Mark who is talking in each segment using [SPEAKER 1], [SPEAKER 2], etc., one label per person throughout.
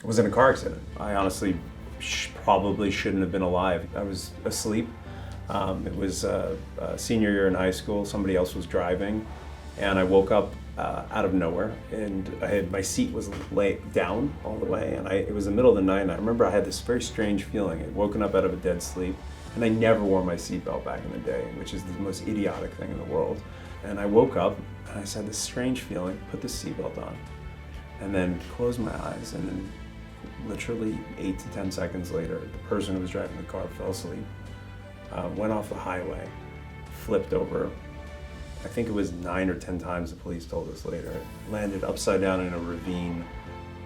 [SPEAKER 1] I was in a car accident. I honestly probably shouldn't have been alive. I was asleep. It was senior year in high school. Somebody else was driving, and I woke up out of nowhere, and my seat was laid down all the way, and it was the middle of the night, and I remember I had this very strange feeling. I'd woken up out of a dead sleep, and I never wore my seatbelt back in the day, which is the most idiotic thing in the world. And I woke up, and I had this strange feeling, put the seatbelt on, and then closed my eyes, and then literally 8 to 10 seconds later, the person who was driving the car fell asleep, went off the highway, flipped over. I think it was 9 or 10 times, the police told us later. Landed upside down in a ravine,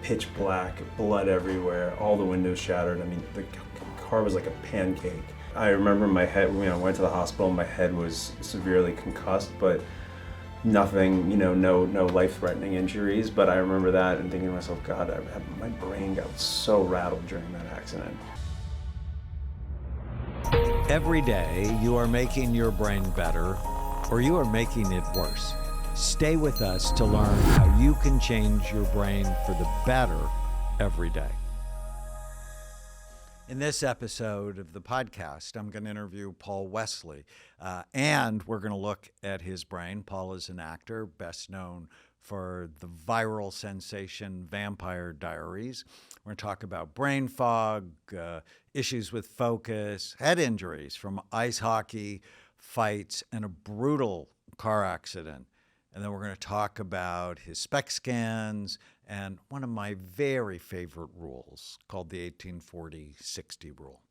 [SPEAKER 1] pitch black, blood everywhere, all the windows shattered. I mean, the car was like a pancake. I remember my head, I went to the hospital, my head was severely concussed, but nothing, no life-threatening injuries. But I remember that and thinking to myself, God, my brain got so rattled during that accident.
[SPEAKER 2] Every day you are making your brain better, or you are making it worse. Stay with us to learn how you can change your brain for the better every day. In this episode of the podcast, I'm going to interview Paul Wesley, and we're going to look at his brain. Paul is an actor, best known for the viral sensation Vampire Diaries. We're going to talk about brain fog, issues with focus, head injuries from ice hockey, fights, and a brutal car accident. And then we're going to talk about his SPECT scans and one of my very favorite rules called the 1840-60 rule.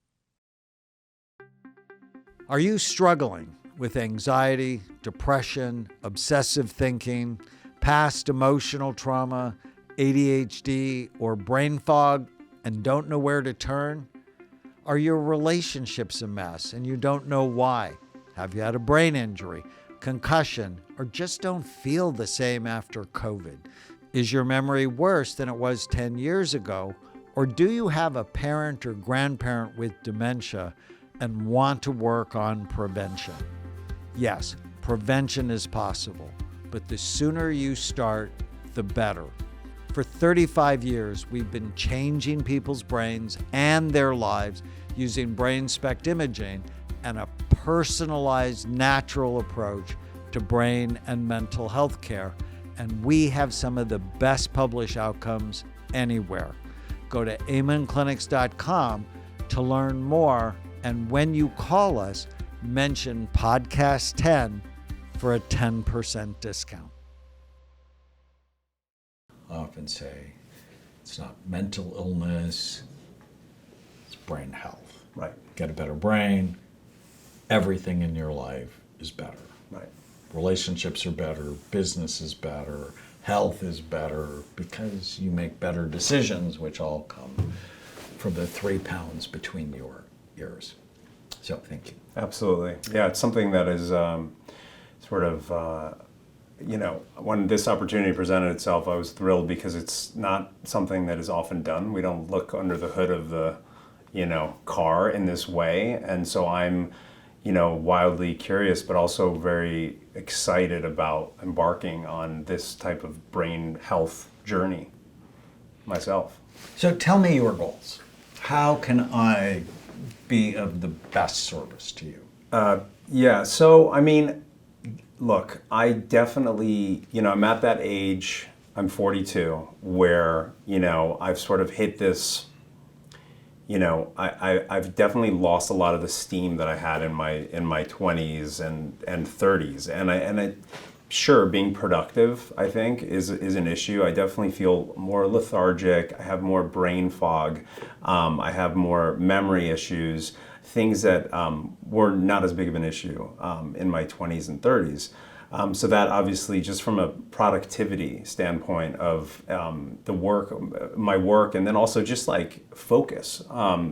[SPEAKER 2] Are you struggling with anxiety, depression, obsessive thinking, past emotional trauma, ADHD, or brain fog and don't know where to turn? Are your relationships a mess and you don't know why? Have you had a brain injury, concussion, or just don't feel the same after COVID? Is your memory worse than it was 10 years ago? Or do you have a parent or grandparent with dementia and want to work on prevention? Yes, prevention is possible, but the sooner you start, the better. For 35 years, we've been changing people's brains and their lives using brain SPECT imaging and a personalized, natural approach to brain and mental health care. And we have some of the best published outcomes anywhere. Go to amenclinics.com to learn more. And when you call us, mention Podcast 10 for a 10% discount. I often say it's not mental illness, it's brain health.
[SPEAKER 1] Right.
[SPEAKER 2] Get a better brain, everything in your life is better.
[SPEAKER 1] Right.
[SPEAKER 2] Relationships are better, business is better, health is better, because you make better decisions, which all come from the 3 pounds between your ears. So, thank you.
[SPEAKER 1] Absolutely. Yeah, it's something that is when this opportunity presented itself, I was thrilled because it's not something that is often done. We don't look under the hood of the, car in this way. And so I'm, wildly curious, but also very excited about embarking on this type of brain health journey myself.
[SPEAKER 2] So tell me your goals. How can I be of the best service to you?
[SPEAKER 1] So, look, I definitely, I'm at that age, I'm 42, where, I've sort of hit this, I've definitely lost a lot of the steam that I had in my 20s and 30s. And I sure, being productive, I think, is an issue. I definitely feel more lethargic. I have more brain fog. I have more memory issues, things that were not as big of an issue in my 20s and 30s. So that obviously, just from a productivity standpoint of my work, and then also just like focus,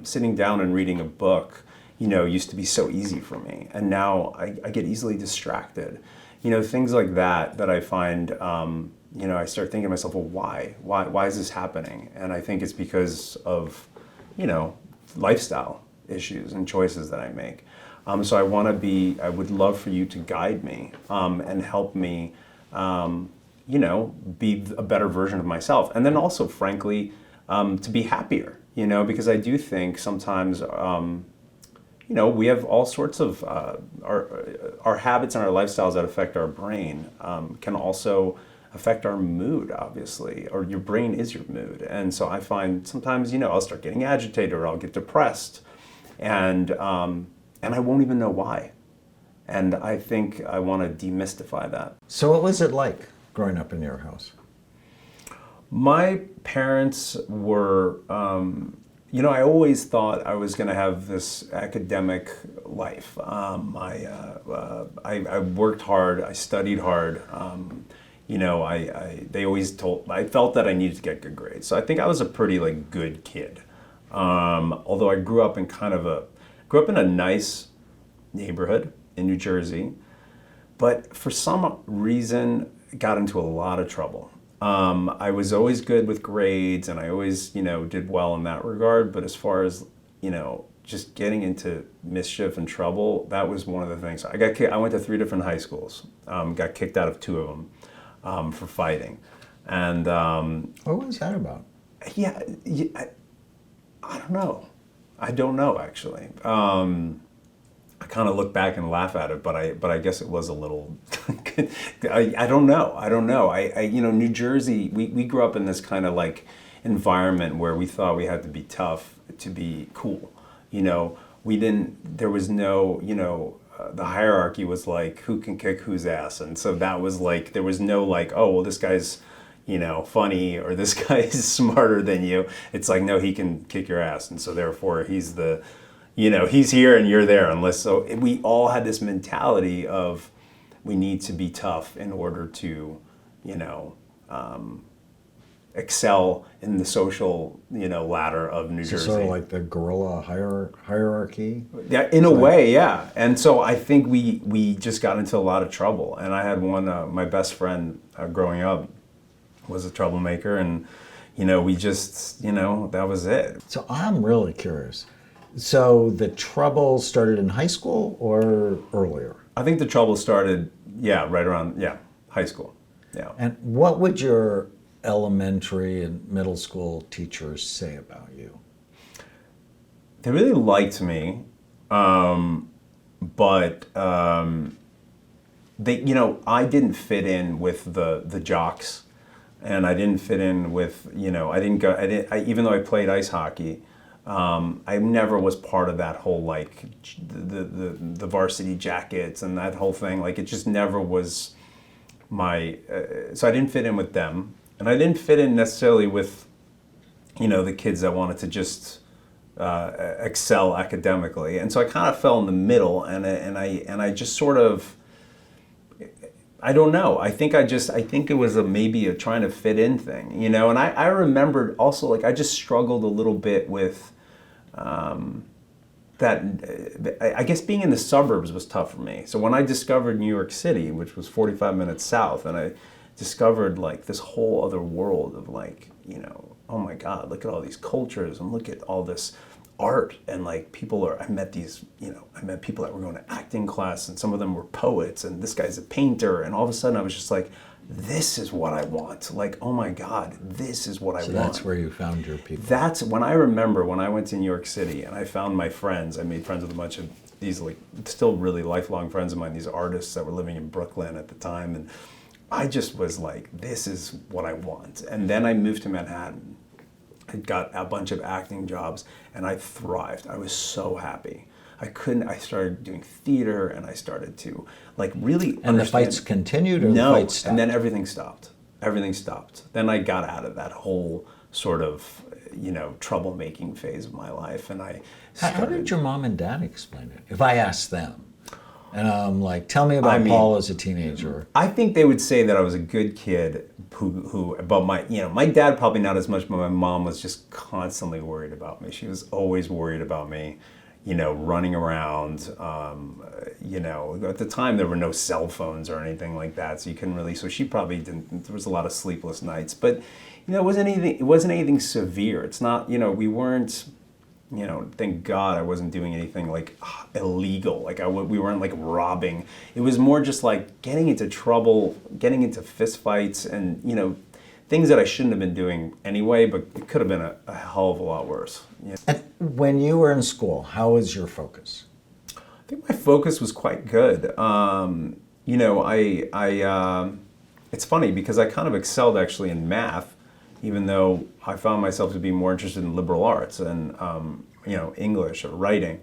[SPEAKER 1] sitting down and reading a book, used to be so easy for me. And now I get easily distracted. Things like that I find, I start thinking to myself, well, why is this happening? And I think it's because of, lifestyle issues and choices that I make. So I would love for you to guide me and help me, be a better version of myself. And then also, frankly, to be happier, because I do think sometimes, we have all sorts of our habits and our lifestyles that affect our brain can also affect our mood, obviously, or your brain is your mood. And so I find sometimes, I'll start getting agitated or I'll get depressed, and I won't even know why. And I think I want to demystify that.
[SPEAKER 2] So what was it like growing up in your house?
[SPEAKER 1] My parents were, I always thought I was going to have this academic life. I worked hard, I studied hard. They always I felt that I needed to get good grades. So I think I was a pretty good kid. Although I grew up in a nice neighborhood in New Jersey, but for some reason got into a lot of trouble. I was always good with grades, and I always, did well in that regard. But as far as, just getting into mischief and trouble, that was one of the things. I went to 3 different high schools, got kicked out of 2 of them for fighting. And
[SPEAKER 2] what was that about?
[SPEAKER 1] Yeah, I don't know. I don't know, actually. I kind of look back and laugh at it, but I guess it was a little. I don't know. New Jersey. We grew up in this kind of environment where we thought we had to be tough to be cool. We didn't. There was no. The hierarchy was who can kick whose ass, and so that was there was no oh, well, this guy's funny, or this guy is smarter than you. It's no, he can kick your ass, and so therefore he's the. He's here and you're there, so we all had this mentality of we need to be tough in order to, excel in the social, ladder of New Jersey.
[SPEAKER 2] Sort of like the guerrilla hierarchy?
[SPEAKER 1] Yeah, in a way, yeah. And so I think we just got into a lot of trouble. And I had one, my best friend growing up was a troublemaker, and, we just, that was it.
[SPEAKER 2] So I'm really curious. So the trouble started in high school or earlier?
[SPEAKER 1] I think the trouble started, right around, high school. Yeah.
[SPEAKER 2] And what would your elementary and middle school teachers say about you?
[SPEAKER 1] They really liked me, but they, I didn't fit in with the jocks, and I didn't fit in with, even though I played ice hockey. I never was part of that whole the varsity jackets and that whole thing. It just never was my. So I didn't fit in with them, and I didn't fit in necessarily with, the kids that wanted to just excel academically. And so I kind of fell in the middle, and I just sort of. I don't know. I think it was maybe a trying to fit in thing, And I remembered also I just struggled a little bit with that. I guess being in the suburbs was tough for me. So when I discovered New York City, which was 45 minutes south, and I discovered this whole other world of oh my God, look at all these cultures and look at all this art, and I met people that were going to acting class, and some of them were poets, and this guy's a painter, and all of a sudden I was just this is what I want. Oh my God, this is what I want.
[SPEAKER 2] So that's where you found your people.
[SPEAKER 1] That's when I remember when I went to New York City and I found my friends. I made friends with a bunch of these still really lifelong friends of mine, these artists that were living in Brooklyn at the time, and I just was this is what I want. And then I moved to Manhattan. I got a bunch of acting jobs, and I thrived. I was so happy. I started doing theater, and I started to really
[SPEAKER 2] And the fights continued, or
[SPEAKER 1] no,
[SPEAKER 2] the fights stopped?
[SPEAKER 1] And then everything stopped. Everything stopped. Then I got out of that whole sort of, troublemaking phase of my life, and I started...
[SPEAKER 2] How did your mom and dad explain it? If I asked them, and I'm tell me about Paul as a teenager.
[SPEAKER 1] I think they would say that I was a good kid but my dad probably not as much, but my mom was just constantly worried about me. She was always worried about me, running around. At the time there were no cell phones or anything like that, so you couldn't really. So she probably didn't. There was a lot of sleepless nights, but it wasn't anything. It wasn't anything severe. It's not. We weren't. Thank God I wasn't doing anything illegal. We weren't robbing. It was more just getting into trouble, getting into fist fights, and things that I shouldn't have been doing anyway, but it could have been a hell of a lot worse. Yeah.
[SPEAKER 2] And when you were in school, how was your focus?
[SPEAKER 1] I think my focus was quite good. You know, it's funny because I kind of excelled actually in math, even though I found myself to be more interested in liberal arts and you know, English or writing.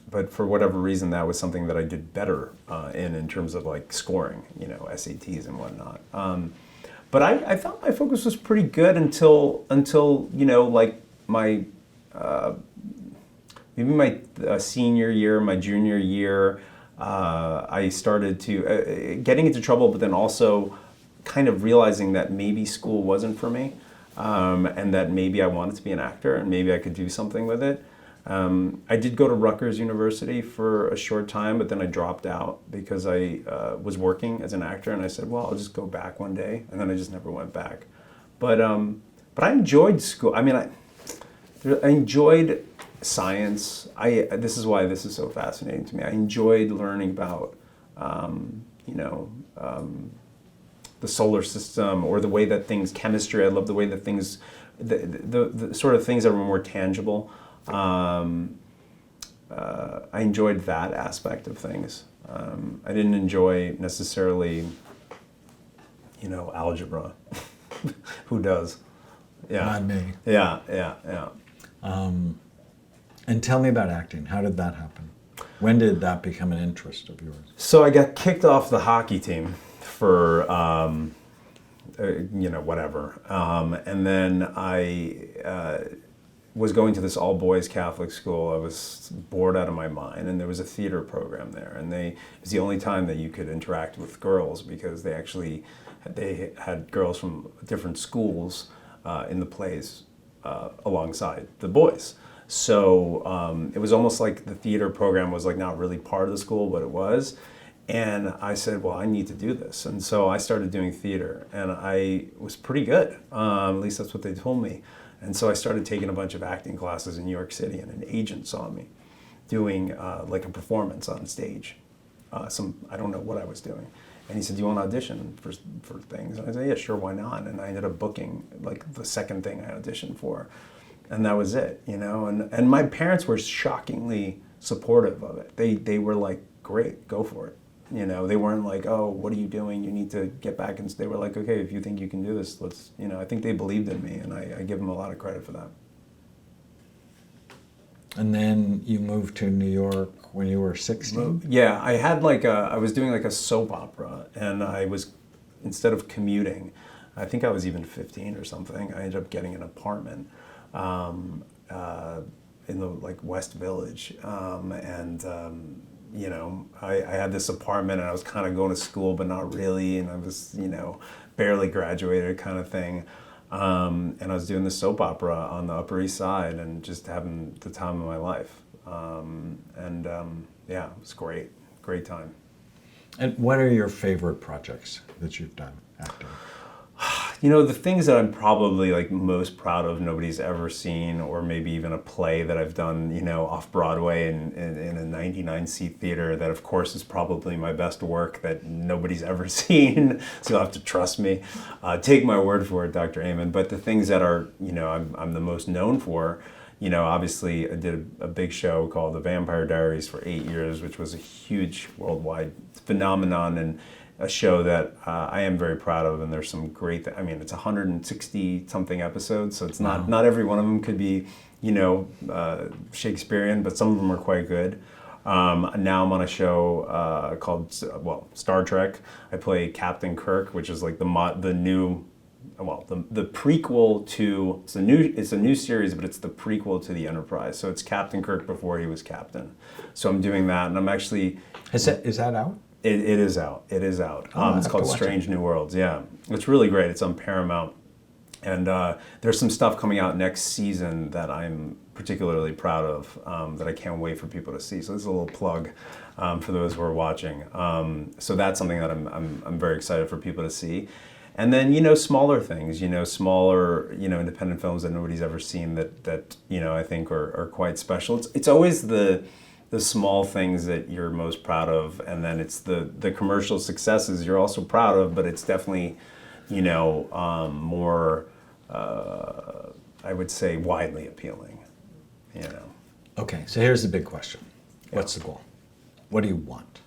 [SPEAKER 1] But for whatever reason, that was something that I did better in terms of like scoring, you know, SATs and whatnot. But I thought my focus was pretty good until you know, like my maybe my senior year, my junior year, I started to getting into trouble, but then also kind of realizing that maybe school wasn't for me, and that maybe I wanted to be an actor and maybe I could do something with it. I did go to Rutgers University for a short time, but then I dropped out because I was working as an actor, and I said, well, I'll just go back one day, and then I just never went back. But I enjoyed school. I mean, I enjoyed science. This is why this is so fascinating to me. I enjoyed learning about, you know, the solar system or the way that things, chemistry. I love the way that things, the sort of things that were more tangible. I enjoyed that aspect of things. I didn't enjoy necessarily, you know, algebra. Who does? Yeah.
[SPEAKER 2] Not me.
[SPEAKER 1] Yeah.
[SPEAKER 2] And tell me about acting. How did that happen? When did that become an interest of yours?
[SPEAKER 1] So I got kicked off the hockey team for, you know, whatever. And then I was going to this all-boys Catholic school. I was bored out of my mind, and there was a theater program there. And it was the only time that you could interact with girls because they had girls from different schools in the plays alongside the boys. So it was almost like the theater program was like not really part of the school, but it was. And I said, well, I need to do this. And so I started doing theater, and I was pretty good. At least that's what they told me. And so I started taking a bunch of acting classes in New York City, and an agent saw me doing like a performance on stage. I don't know what I was doing. And he said, do you want to audition for things? And I said, yeah, sure, why not? And I ended up booking like the second thing I auditioned for. And that was it, you know? And my parents were shockingly supportive of it. They were like, great, go for it. You know, they weren't like, oh, what are you doing? You need to get back. And they were like, okay, if you think you can do this, let's, you know, I think they believed in me, and I give them a lot of credit for that.
[SPEAKER 2] And then you moved to New York when you were 16?
[SPEAKER 1] Yeah, I had I was doing like a soap opera, and instead of commuting, I think I was even 15 or something, I ended up getting an apartment in the like West Village, you know, I had this apartment, and I was kind of going to school, but not really, and I was, you know, barely graduated kind of thing. And I was doing the soap opera on the Upper East Side and just having the time of my life. Yeah, it was great time.
[SPEAKER 2] And what are your favorite projects that you've done acting?
[SPEAKER 1] You know, the things that I'm probably like most proud of, nobody's ever seen, or maybe even a play that I've done, you know, off Broadway in a 99-seat theater that of course is probably my best work that nobody's ever seen. So you'll have to trust me. Take my word for it, Dr. Amen. But the things that are, you know, I'm the most known for, you know, obviously I did a big show called The Vampire Diaries for 8 years, which was a huge worldwide phenomenon, and a show that I am very proud of, and there's some great, I mean, it's 160 something episodes, so it's not every one of them could be, you know, Shakespearean, but some of them are quite good. Now I'm on a show called, Star Trek. I play Captain Kirk, which is like the prequel to, it's a new series, but it's the prequel to the Enterprise. So it's Captain Kirk before he was captain. So I'm doing that, and I'm actually...
[SPEAKER 2] Is that out?
[SPEAKER 1] It is out. It is out. It's called Strange New Worlds. Yeah, it's really great. It's on Paramount, and there's some stuff coming out next season that I'm particularly proud of, that I can't wait for people to see. So this is a little plug for those who are watching. So that's something that I'm very excited for people to see. And then, you know, smaller things, you know, independent films that nobody's ever seen that you know, I think are quite special. It's always the small things that you're most proud of, and then it's the commercial successes you're also proud of, but it's definitely more, I would say, widely appealing,
[SPEAKER 2] Okay, so here's the big question. What's the goal? What do you want?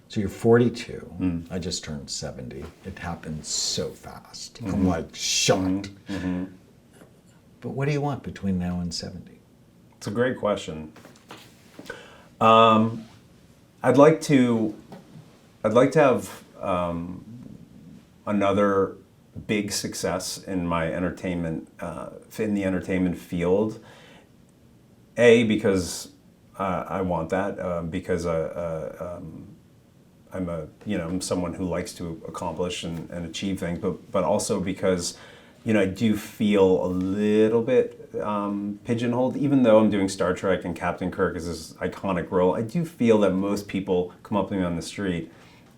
[SPEAKER 2] So you're 42. I just turned 70. It happened so fast. I'm like shocked. But what do you want between now and 70?
[SPEAKER 1] It's a great question. I'd like to have another big success in my entertainment, in the entertainment field. Because I want that, because I'm someone who likes to accomplish and achieve things, but also because, I do feel a little bit pigeonholed. Even though I'm doing Star Trek and Captain Kirk is this iconic role, I do feel that most people come up to me on the street,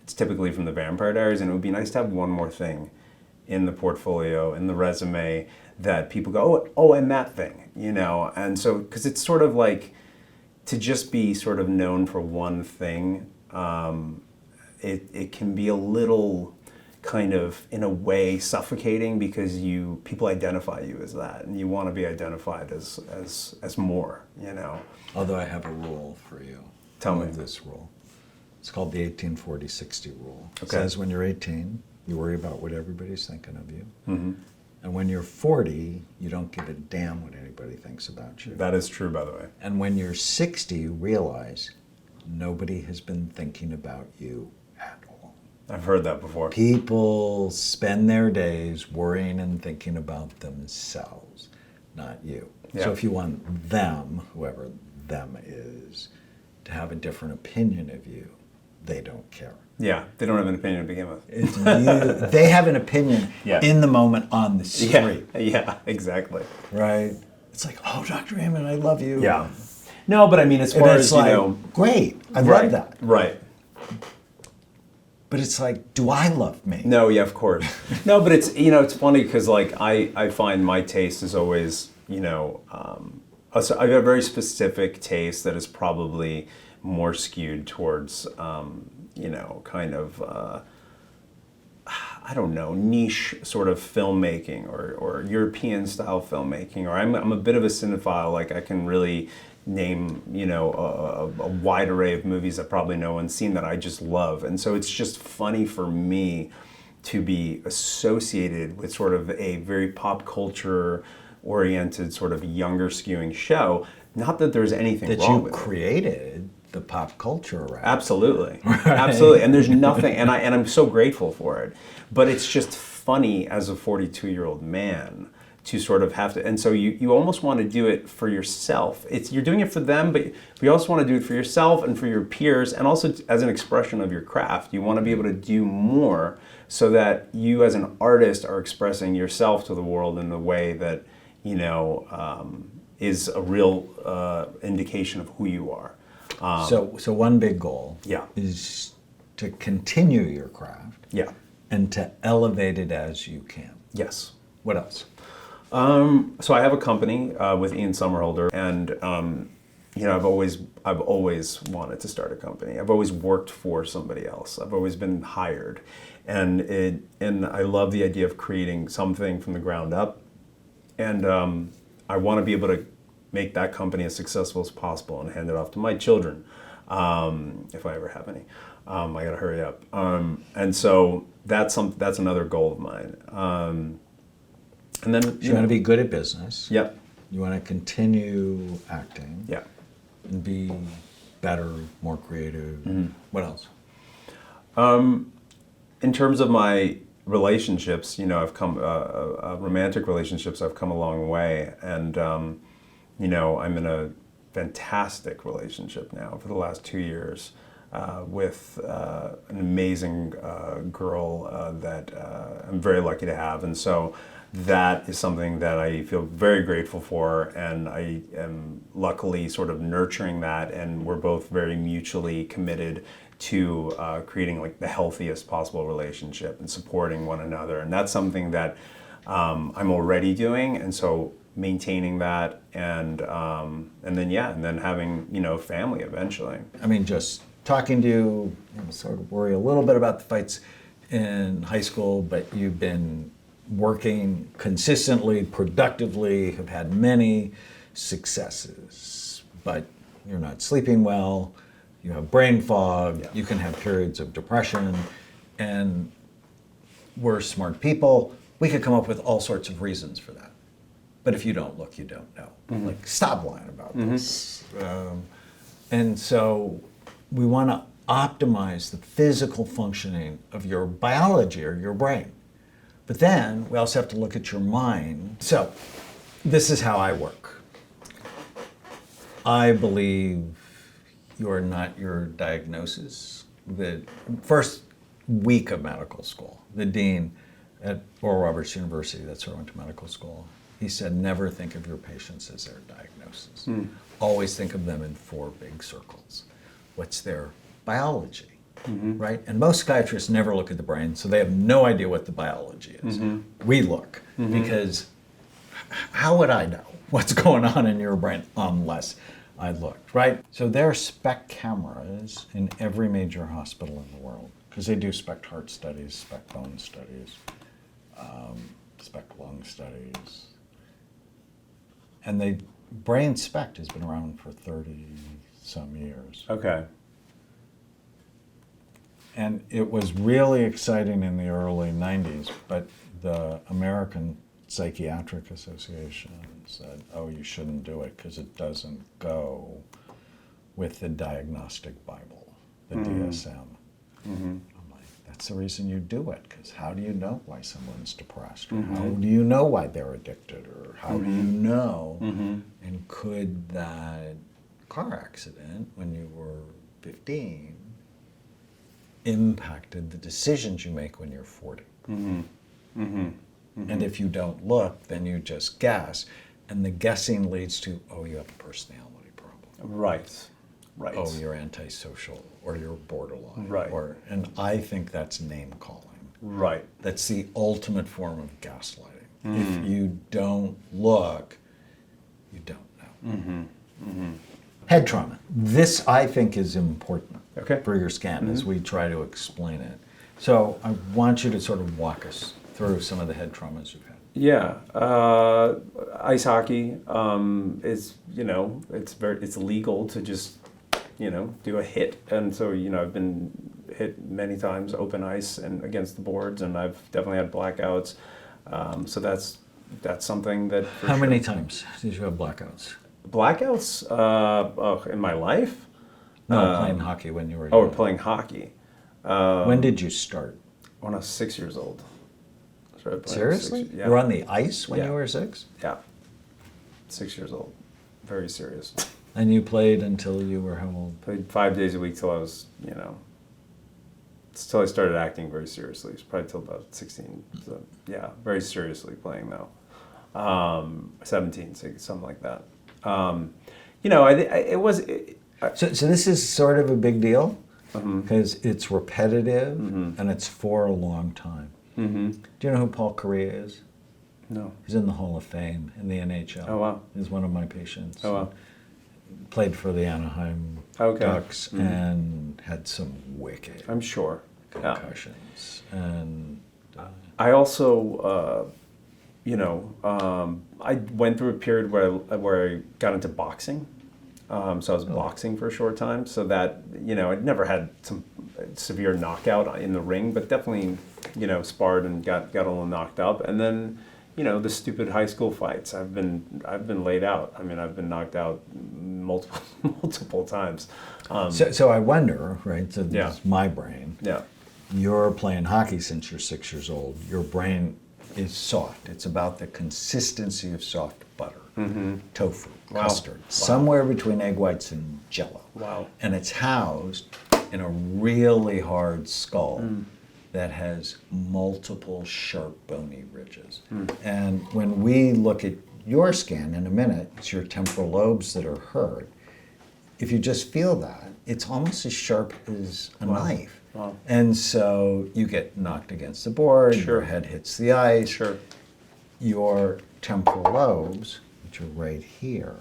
[SPEAKER 1] it's typically from the Vampire Diaries, and it would be nice to have one more thing in the portfolio, in the resume, that people go, oh, and that thing, and so, because it's sort of like, to just be sort of known for one thing, it can be a little kind of, in a way, suffocating, because people identify you as that, and you want to be identified as more,
[SPEAKER 2] Although I have a rule for you.
[SPEAKER 1] Tell me.
[SPEAKER 2] This rule. It's called the 18-40-60 rule. It
[SPEAKER 1] Okay.
[SPEAKER 2] says when you're 18, you worry about what everybody's thinking of you. And when you're 40, you don't give a damn what anybody thinks about you.
[SPEAKER 1] That is true, by the way.
[SPEAKER 2] And when you're 60, you realize nobody has been thinking about you at all.
[SPEAKER 1] I've heard that before.
[SPEAKER 2] People spend their days worrying and thinking about themselves, not you.
[SPEAKER 1] Yeah.
[SPEAKER 2] So if you want them, whoever them is, to have a different opinion of you, they don't care.
[SPEAKER 1] Yeah, they don't have an opinion to begin with.
[SPEAKER 2] It's you. They have an opinion in the moment on the street.
[SPEAKER 1] Yeah, exactly.
[SPEAKER 2] Right? It's like, oh, Dr. Ammon, I love you.
[SPEAKER 1] Yeah. No, but I mean, as far
[SPEAKER 2] And it's
[SPEAKER 1] as,
[SPEAKER 2] like, great, I
[SPEAKER 1] right,
[SPEAKER 2] love that.
[SPEAKER 1] Right.
[SPEAKER 2] But it's like, do I love me?
[SPEAKER 1] No, yeah, of course. No, but it's, it's funny because, like, I find my taste is always, so I have a very specific taste that is probably more skewed towards, kind of, I don't know, niche sort of filmmaking or European style filmmaking, or I'm a bit of a cinephile. Like, I can really name, a wide array of movies that probably no one's seen that I just love. And so it's just funny for me to be associated with sort of a very pop culture oriented, sort of younger skewing show. Not that there's anything
[SPEAKER 2] that
[SPEAKER 1] wrong
[SPEAKER 2] you
[SPEAKER 1] with it.
[SPEAKER 2] created the pop culture around.
[SPEAKER 1] Absolutely. Absolutely. And there's nothing, and I'm so grateful for it. But it's just funny as a 42-year-old man to sort of have to, and so you almost want to do it for yourself. You're doing it for them, but you also want to do it for yourself and for your peers, and also as an expression of your craft. You want to be able to do more so that you as an artist are expressing yourself to the world in the way that, is a real indication of who you are.
[SPEAKER 2] So one big goal
[SPEAKER 1] Yeah.
[SPEAKER 2] is to continue your craft
[SPEAKER 1] Yeah.
[SPEAKER 2] and to elevate it as you can.
[SPEAKER 1] Yes.
[SPEAKER 2] What else?
[SPEAKER 1] So I have a company with Ian Somerhalder, and I've always wanted to start a company. I've always worked for somebody else. I've always been hired, and I love the idea of creating something from the ground up, and I want to be able to make that company as successful as possible and hand it off to my children, if I ever have any. I gotta hurry up, and so that's another goal of mine. And then
[SPEAKER 2] So you want to be good at business.
[SPEAKER 1] Yep.
[SPEAKER 2] You want to continue acting.
[SPEAKER 1] Yeah.
[SPEAKER 2] And be better, more creative. What else?
[SPEAKER 1] In terms of my relationships, I've come romantic relationships. I've come a long way, and I'm in a fantastic relationship now for the last 2 years with an amazing girl that I'm very lucky to have, and so that is something that I feel very grateful for, and I am luckily sort of nurturing that, and we're both very mutually committed to creating like the healthiest possible relationship and supporting one another, and that's something that I'm already doing, and so maintaining that, and then having family eventually.
[SPEAKER 2] I mean, just talking to you, sort of worry a little bit about the fights in high school, but you've been working consistently, productively, have had many successes, but you're not sleeping well, you have brain fog, you can have periods of depression, and we're smart people. We could come up with all sorts of reasons for that. But if you don't look, you don't know. Like, stop lying about this. And so we want to optimize the physical functioning of your biology or your brain. But then we also have to look at your mind. So this is how I work. I believe you're not your diagnosis. The first week of medical school, the dean at Oral Roberts University, that's where I went to medical school, he said, never think of your patients as their diagnosis. Always think of them in 4 big circles. What's their biology, right? And most psychiatrists never look at the brain, so they have no idea what the biology is. We look, because how would I know what's going on in your brain unless I looked, right? So there are SPECT cameras in every major hospital in the world, because they do SPECT heart studies, SPECT bone studies, SPECT lung studies. And brain SPECT has been around for 30 some years.
[SPEAKER 1] Okay.
[SPEAKER 2] And it was really exciting in the early 90s, but the American Psychiatric Association said, oh, you shouldn't do it because it doesn't go with the Diagnostic Bible, the DSM. I'm like, that's the reason you do it, because how do you know why someone's depressed? Or how do you know why they're addicted? Or how do you know? And could that car accident when you were 15 impacted the decisions you make when you're 40? And if you don't look, then you just guess. And the guessing leads to, oh, you have a personality problem.
[SPEAKER 1] Right. Right.
[SPEAKER 2] Oh, you're antisocial, or you're borderline.
[SPEAKER 1] Right.
[SPEAKER 2] And I think that's name calling.
[SPEAKER 1] Right.
[SPEAKER 2] That's the ultimate form of gaslighting. If you don't look, you don't know. Head trauma. This, I think, is important for your scan as we try to explain it. So I want you to sort of walk us through some of the head traumas you've had.
[SPEAKER 1] Yeah, ice hockey is, it's legal to just, do a hit, and so I've been hit many times open ice and against the boards, and I've definitely had blackouts. So that's something that.
[SPEAKER 2] How many times did you have blackouts?
[SPEAKER 1] Blackouts in my life?
[SPEAKER 2] No, playing hockey when you were.
[SPEAKER 1] Oh, playing hockey.
[SPEAKER 2] When did you start?
[SPEAKER 1] When I was 6 years old.
[SPEAKER 2] Seriously?
[SPEAKER 1] Yeah.
[SPEAKER 2] You were on the ice when you were 6?
[SPEAKER 1] Yeah. 6 years old. Very serious.
[SPEAKER 2] And you played until you were how old?
[SPEAKER 1] Played 5 days a week till I was, till I started acting very seriously. It was probably till about 16. So, yeah, very seriously playing though. 17, something like that.
[SPEAKER 2] So this is sort of a big deal because it's repetitive and it's for a long time. Do you know who Paul Correa is?
[SPEAKER 1] No.
[SPEAKER 2] He's in the Hall of Fame in the NHL.
[SPEAKER 1] Oh, wow.
[SPEAKER 2] He's one of my patients.
[SPEAKER 1] Oh, wow.
[SPEAKER 2] Played for the Anaheim Ducks and had some wicked
[SPEAKER 1] I'm sure.
[SPEAKER 2] concussions. Yeah. And
[SPEAKER 1] I also, I went through a period where I got into boxing. So I was boxing for a short time. So that, I'd never had some severe knockout in the ring, but definitely, sparred and got a little knocked up. And then, the stupid high school fights. I've been laid out. I mean, I've been knocked out multiple times.
[SPEAKER 2] So I wonder, right? So this is my brain.
[SPEAKER 1] Yeah.
[SPEAKER 2] You're playing hockey since you're 6 years old. Your brain is soft. It's about the consistency of soft butter, tofu, custard, somewhere between egg whites and Jell-O.
[SPEAKER 1] Wow.
[SPEAKER 2] And it's housed in a really hard skull that has multiple sharp bony ridges. And when we look at your scan in a minute, it's your temporal lobes that are hurt. If you just feel that, it's almost as sharp as a knife.
[SPEAKER 1] Wow.
[SPEAKER 2] And so you get knocked against the board, your head hits the ice.
[SPEAKER 1] Sure.
[SPEAKER 2] Your temporal lobes, which are right here,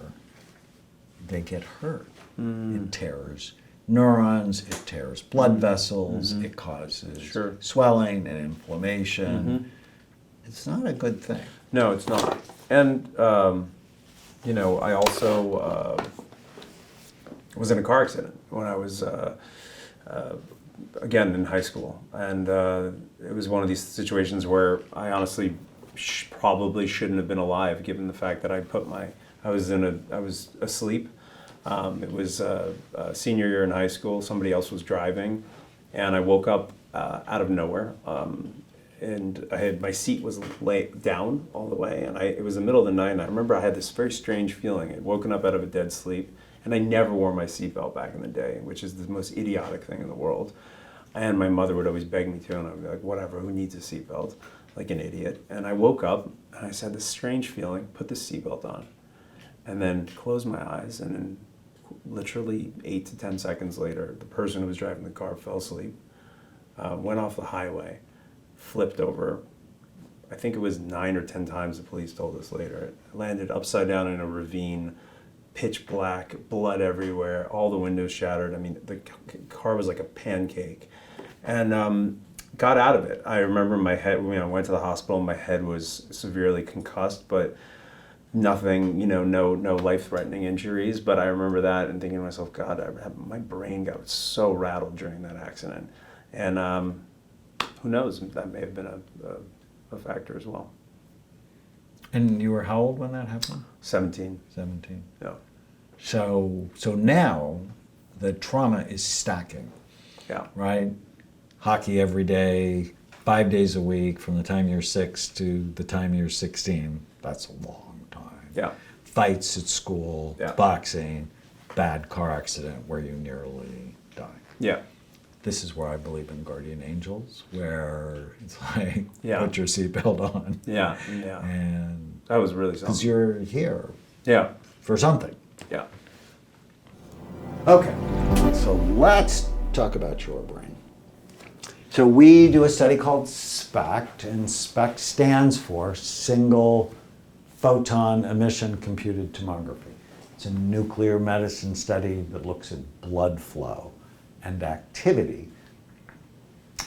[SPEAKER 2] they get hurt. It tears neurons, it tears blood vessels, it causes
[SPEAKER 1] Sure.
[SPEAKER 2] swelling and inflammation. It's not a good thing.
[SPEAKER 1] No, it's not. And, I also was in a car accident when I was, again, in high school. And it was one of these situations where I honestly probably shouldn't have been alive, given the fact that I was asleep. It was senior year in high school. Somebody else was driving, and I woke up out of nowhere. And my seat was laid down all the way, and it was the middle of the night, and I remember I had this very strange feeling. I'd woken up out of a dead sleep, and I never wore my seatbelt back in the day, which is the most idiotic thing in the world. And my mother would always beg me to, and I'd be like, whatever, who needs a seatbelt? Like an idiot. And I woke up, and I just had this strange feeling, put the seatbelt on, and then closed my eyes, and then literally 8 to 10 seconds later, the person who was driving the car fell asleep, went off the highway, flipped over. I think it was 9 or 10 times, the police told us later. It landed upside down in a ravine, pitch black, blood everywhere, all the windows shattered. I mean, the car was like a pancake. And got out of it. I remember my head, I went to the hospital, my head was severely concussed, but nothing, no life-threatening injuries. But I remember that and thinking to myself, God, my brain got so rattled during that accident. And who knows, that may have been a factor as well.
[SPEAKER 2] And you were how old when that happened?
[SPEAKER 1] 17.
[SPEAKER 2] 17.
[SPEAKER 1] Yeah.
[SPEAKER 2] So now the trauma is stacking.
[SPEAKER 1] Yeah.
[SPEAKER 2] Right? Hockey every day, 5 days a week from the time you're 6 to the time you're 16. That's a long time.
[SPEAKER 1] Yeah.
[SPEAKER 2] Fights at school,
[SPEAKER 1] Yeah.
[SPEAKER 2] boxing, bad car accident where you nearly die.
[SPEAKER 1] Yeah.
[SPEAKER 2] This is where I believe in guardian angels, where it's like,
[SPEAKER 1] Yeah.
[SPEAKER 2] put your seatbelt on.
[SPEAKER 1] Yeah. Yeah.
[SPEAKER 2] And
[SPEAKER 1] That was really something.
[SPEAKER 2] because you're here
[SPEAKER 1] Yeah.
[SPEAKER 2] for something.
[SPEAKER 1] Yeah.
[SPEAKER 2] Okay, so let's talk about your brain. So we do a study called SPECT, and SPECT stands for Single Photon Emission Computed Tomography. It's a nuclear medicine study that looks at blood flow and activity,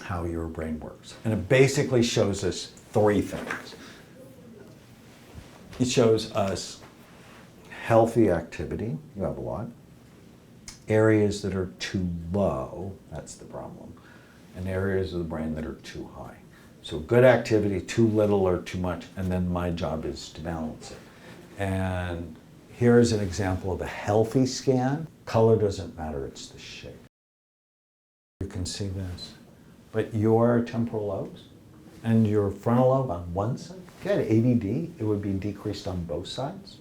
[SPEAKER 2] how your brain works. And it basically shows us 3 things. It shows us healthy activity, you have a lot. Areas that are too low, that's the problem. And areas of the brain that are too high. So good activity, too little or too much, and then my job is to balance it. And here's an example of a healthy scan. Color doesn't matter, it's the shape. You can see this. But your temporal lobes and your frontal lobe on one side, if you had ADD, it would be decreased on both sides.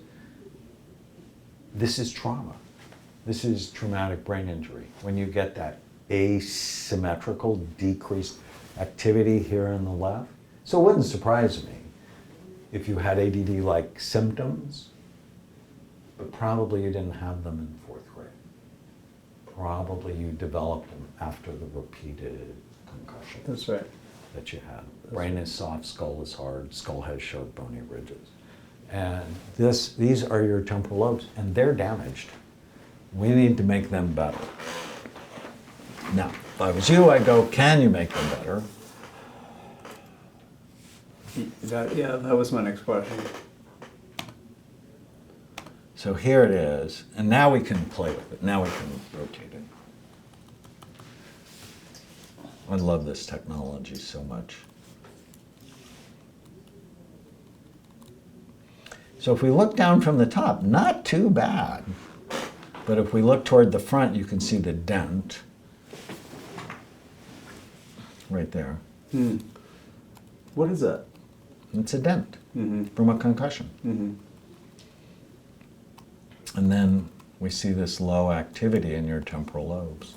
[SPEAKER 2] This is trauma. This is traumatic brain injury. When you get that asymmetrical decreased activity here in the left. So it wouldn't surprise me if you had ADD-like symptoms, but probably you didn't have them in 4th grade. Probably you developed them after the repeated concussions.
[SPEAKER 1] That's right.
[SPEAKER 2] That you had. Brain is soft, skull is hard, skull has sharp bony ridges. And these are your temporal lobes, and they're damaged. We need to make them better. Now, if I was you, I'd go, can you make them better?
[SPEAKER 1] That was my next question.
[SPEAKER 2] So here it is, and now we can play with it. Now we can rotate it. I love this technology so much. So if we look down from the top, not too bad. But if we look toward the front, you can see the dent right there.
[SPEAKER 1] What is that?
[SPEAKER 2] It's a dent from a concussion. And then we see this low activity in your temporal lobes.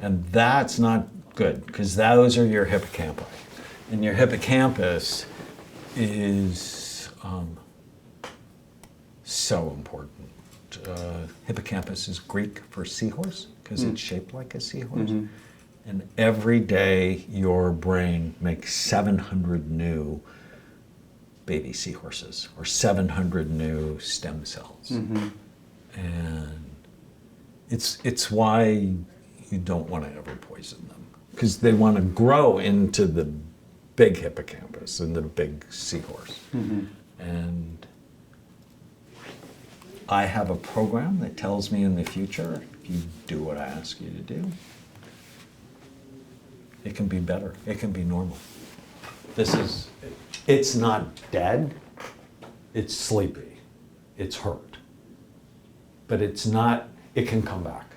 [SPEAKER 2] And that's not good, because those are your hippocampi. And your hippocampus is so important. Hippocampus is Greek for seahorse, because it's shaped like a seahorse. And every day your brain makes 700 new baby seahorses, or 700 new stem cells. And
[SPEAKER 3] It's why you don't want to ever poison them, because they want to grow into the big hippocampus and the big seahorse. And I have a program that tells me in the future, if you do what I ask you to do, it can be better. It can be normal. It's not dead. It's sleepy. It's hurt. But it's not, it can come back,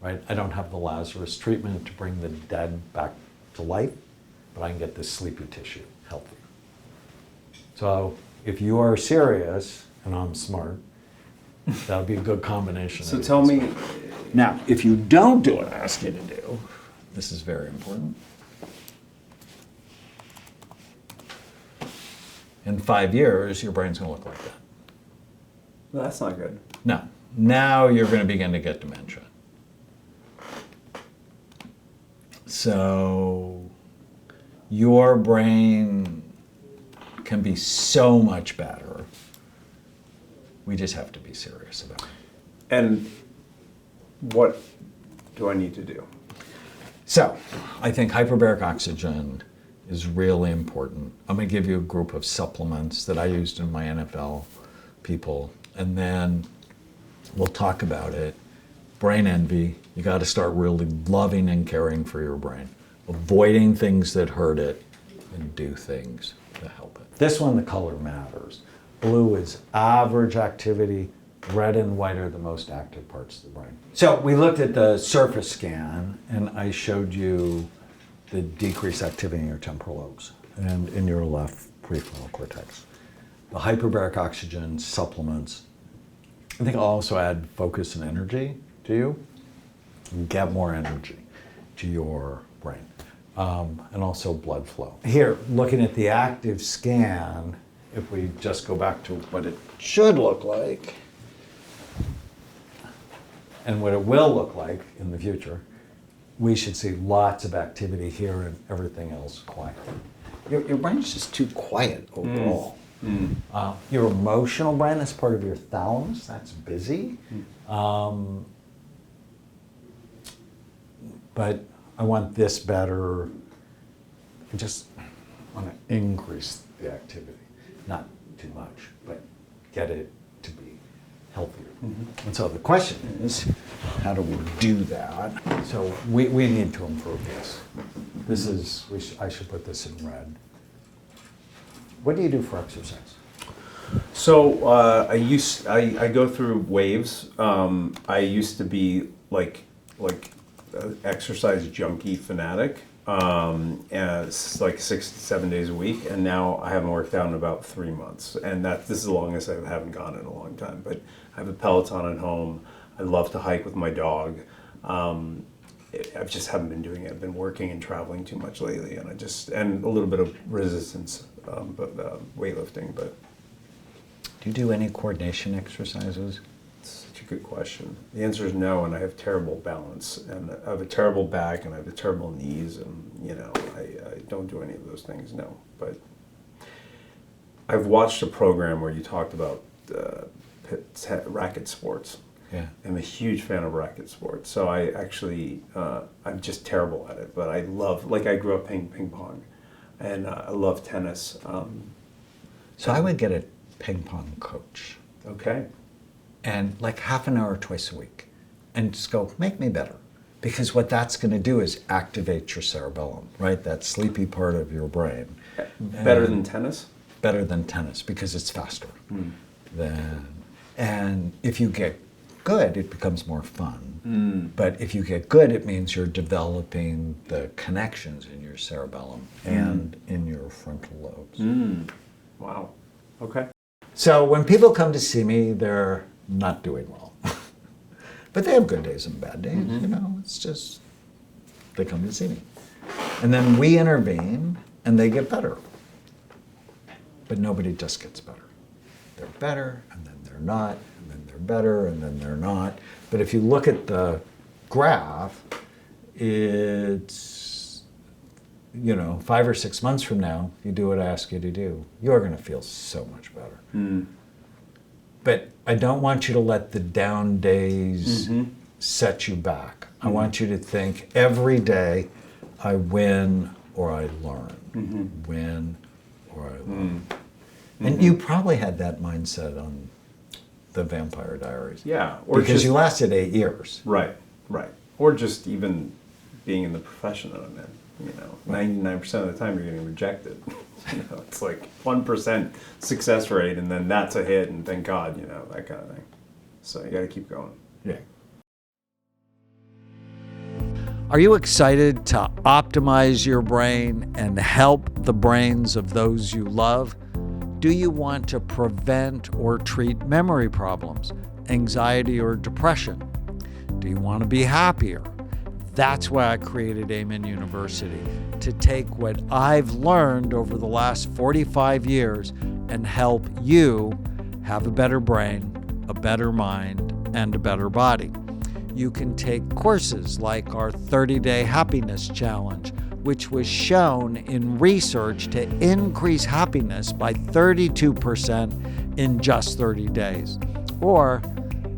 [SPEAKER 3] right? I don't have the Lazarus treatment to bring the dead back to life, but I can get this sleepy tissue healthy. So if you are serious, and I'm smart, that would be a good combination.
[SPEAKER 1] So tell me,
[SPEAKER 3] Now, if you don't do what I ask you to do, this is very important. In 5 years, your brain's going to look like that.
[SPEAKER 1] well, that's not good.
[SPEAKER 3] No. Now you're going to begin to get dementia. So your brain can be so much better. We just have to be serious about it.
[SPEAKER 1] And what do I need to do?
[SPEAKER 3] So I think hyperbaric oxygen is really important. I'm going to give you a group of supplements that I used in my NFL people, and then we'll talk about it. Brain envy, you got to start really loving and caring for your brain, avoiding things that hurt it, and do things to help it. This one, the color matters. Blue is average activity. Red and white are the most active parts of the brain. So we looked at the surface scan, and I showed you the decreased activity in your temporal lobes and in your left prefrontal cortex. The hyperbaric oxygen supplements, I think I'll also add focus and energy to you. Get more energy to your brain. And also blood flow. Here, looking at the active scan, if we just go back to what it should look like, and what it will look like in the future, we should see lots of activity here and everything else quiet. Your brain's just too quiet overall. Your emotional brain is part of your thalamus, that's busy. But I want this better. I just want to increase the activity. Not too much, but get it to be healthier. And so the question is, how do we do that? So we need to improve this. This is, I should put this in red. What do you do for exercise?
[SPEAKER 1] So I go through waves. I used to be like exercise junkie fanatic, and it's like 6 to 7 days a week. And now I haven't worked out in about 3 months, and this is the longest I haven't gone in a long time. But I have a Peloton at home. I love to hike with my dog. I just haven't been doing it. I've been working and traveling too much lately, and a little bit of resistance, weightlifting. But
[SPEAKER 3] Do you do any coordination exercises?
[SPEAKER 1] it's such a good question. The answer is no, and I have terrible balance, and I have a terrible back, and I have a terrible knees, and I don't do any of those things. No, but I've watched a program where you talked about racket sports.
[SPEAKER 3] Yeah.
[SPEAKER 1] I'm a huge fan of racket sports, so I actually, I'm just terrible at it, but I love, I grew up playing ping pong, and I love tennis.
[SPEAKER 3] So I would get a ping pong coach,
[SPEAKER 1] Okay.
[SPEAKER 3] and like half an hour twice a week, and just go, make me better. Because what that's going to do is activate your cerebellum, right? That sleepy part of your brain.
[SPEAKER 1] Better than tennis?
[SPEAKER 3] Better than tennis, because it's faster. And if you get good, it becomes more fun. But if you get good, it means you're developing the connections in your cerebellum and in your frontal lobes.
[SPEAKER 1] Wow. Okay.
[SPEAKER 3] So when people come to see me, they're not doing well. But they have good days and bad days, it's just, they come to see me. And then we intervene and they get better. But nobody just gets better. They're better, and then they're not, and then they're better, and then they're not. But if you look at the graph, it's, 5 or 6 months from now, you do what I ask you to do, you're going to feel so much better. But I don't want you to let the down days set you back. I want you to think every day I win or I learn. Win or I learn. And you probably had that mindset on the Vampire Diaries.
[SPEAKER 1] Yeah. Or
[SPEAKER 3] because
[SPEAKER 1] just,
[SPEAKER 3] you lasted 8 years.
[SPEAKER 1] Right. Or just even being in the profession that I'm in. 99% of the time you're getting rejected. It's like 1% success rate, and then that's a hit, and thank God, that kind of thing. So you got to keep going.
[SPEAKER 3] Yeah.
[SPEAKER 2] Are you excited to optimize your brain and help the brains of those you love? Do you want to prevent or treat memory problems, anxiety, or depression? Do you want to be happier? That's why I created Amen University, to take what I've learned over the last 45 years and help you have a better brain, a better mind, and a better body. You can take courses like our 30-Day Happiness Challenge, which was shown in research to increase happiness by 32% in just 30 days, or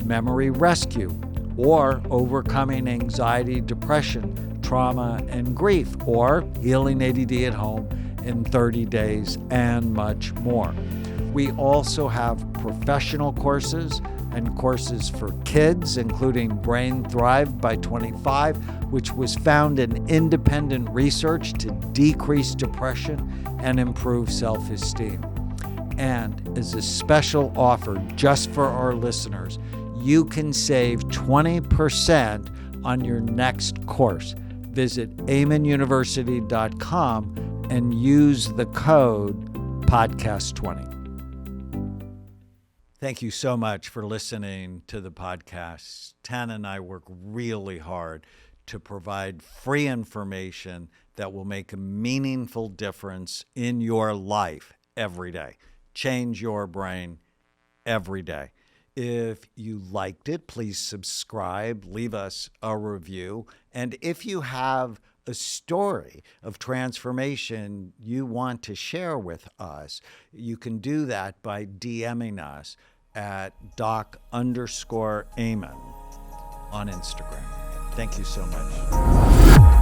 [SPEAKER 2] Memory Rescue, or Overcoming Anxiety, Depression, Trauma, and Grief, or Healing ADD at Home in 30 days, and much more. We also have professional courses and courses for kids, including Brain Thrive by 25, which was found in independent research to decrease depression and improve self-esteem. And as a special offer just for our listeners, you can save 20% on your next course. Visit amenuniversity.com and use the code podcast20. Thank you so much for listening to the podcast. Tana and I work really hard to provide free information that will make a meaningful difference in your life every day. Change your brain every day. If you liked it, please subscribe, leave us a review. And if you have a story of transformation you want to share with us, you can do that by DMing us at doc_Amen on Instagram. Thank you so much.